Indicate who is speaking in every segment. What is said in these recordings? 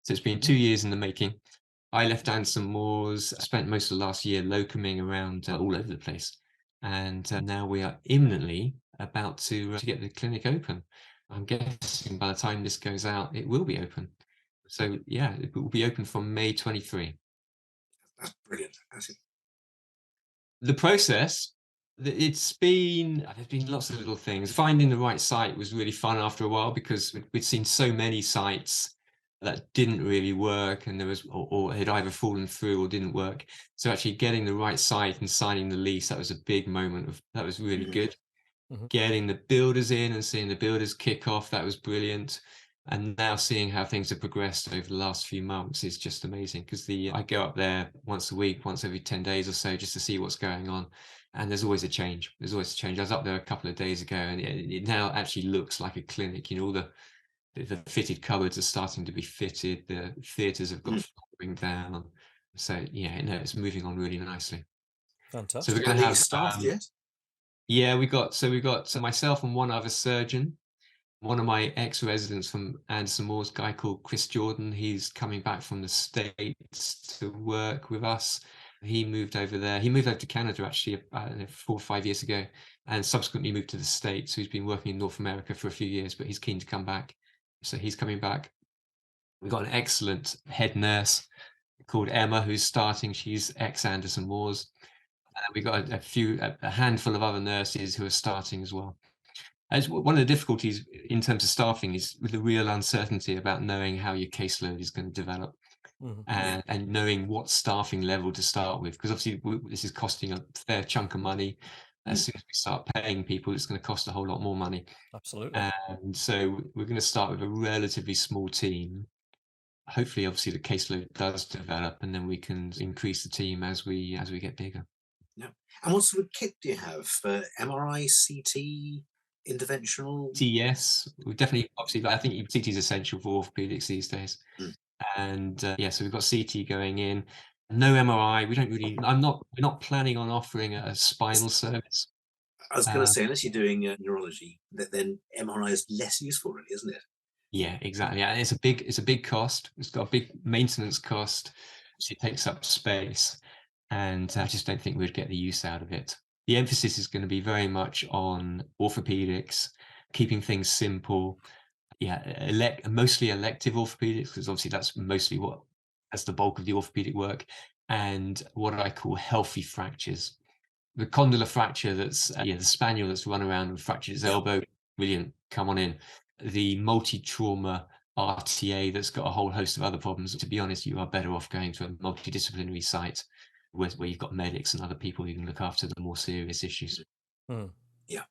Speaker 1: So it's been 2 years in the making. I left Anderson Moores, spent most of the last year locuming around all over the place. And now we are imminently about to get the clinic open. I'm guessing by the time this goes out, it will be open. So yeah, it will be open from May 23.
Speaker 2: That's brilliant. That's it.
Speaker 1: The process, there's been lots of little things. Finding the right site was really fun after a while because we'd seen so many sites that didn't really work, and there was or had either fallen through or didn't work. So actually getting the right site and signing the lease, that was a big moment that was really good. Getting the builders in and seeing the builders kick off, that was brilliant. And now seeing how things have progressed over the last few months is just amazing, because I go up there once a week, once every 10 days or so, just to see what's going on. And there's always a change. There's always a change. I was up there a couple of days ago, and it now actually looks like a clinic. All the fitted cupboards are starting to be fitted. The theatres have got flooring down. So yeah, no, it's moving on really nicely. So we're
Speaker 3: Fantastic.
Speaker 1: going to
Speaker 2: Are you
Speaker 1: have
Speaker 2: staffed yet?
Speaker 1: yeah, we got myself and one other surgeon. One of my ex-residents from Anderson Moores, guy called Chris Jordan, he's coming back from the States to work with us. He moved over there. He moved over to Canada actually 4 or 5 years ago, and subsequently moved to the States. So he's been working in North America for a few years, but he's keen to come back. So he's coming back. We've got an excellent head nurse called Emma who's starting. She's ex-Anderson Moores. We've got a handful of other nurses who are starting as well. As one of the difficulties in terms of staffing is with the real uncertainty about knowing how your caseload is going to develop, and knowing what staffing level to start with, because obviously this is costing a fair chunk of money. As soon as we start paying people, it's going to cost a whole lot more money.
Speaker 3: Absolutely.
Speaker 1: And so we're going to start with a relatively small team. Hopefully, obviously, the caseload does develop, and then we can increase the team as we get bigger.
Speaker 2: Yeah. And what sort of kit do you have for MRI, CT, interventional?
Speaker 1: Yes, we definitely, obviously, I think CT is essential for orthopedics these days. And yeah, so we've got CT going in. No MRI. We're not planning on offering a spinal service.
Speaker 2: I was going to say, unless you're doing neurology, then MRI is less useful, really, isn't it?
Speaker 1: Yeah, exactly. And it's a big cost. It's got a big maintenance cost. So it takes up space, and I just don't think we'd get the use out of it. The emphasis is going to be very much on orthopedics, keeping things simple. Yeah, mostly elective orthopedics, because obviously that's the bulk of the orthopedic work, and what I call healthy fractures. The condylar fracture, that's the spaniel that's run around and fractured his elbow, brilliant, come on in. The multi-trauma RTA that's got a whole host of other problems. To be honest, you are better off going to a multidisciplinary site where you've got medics and other people who can look after the more serious issues.
Speaker 2: Yeah.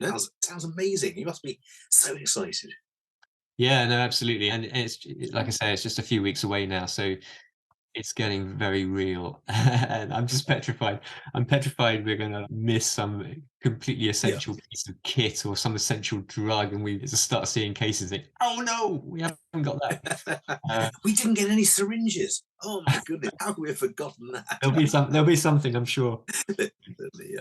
Speaker 2: That sounds amazing. You must be so excited.
Speaker 1: Yeah, no, absolutely. And it's like I say, it's just a few weeks away now, so it's getting very real. And I'm just petrified. I'm petrified we're going to miss some completely essential piece of kit or some essential drug, and we just start seeing cases like, oh no, we haven't got that.
Speaker 2: We didn't get any syringes. Oh my goodness, how could we have forgotten that?
Speaker 1: There'll be something, I'm sure.
Speaker 2: Definitely, yeah.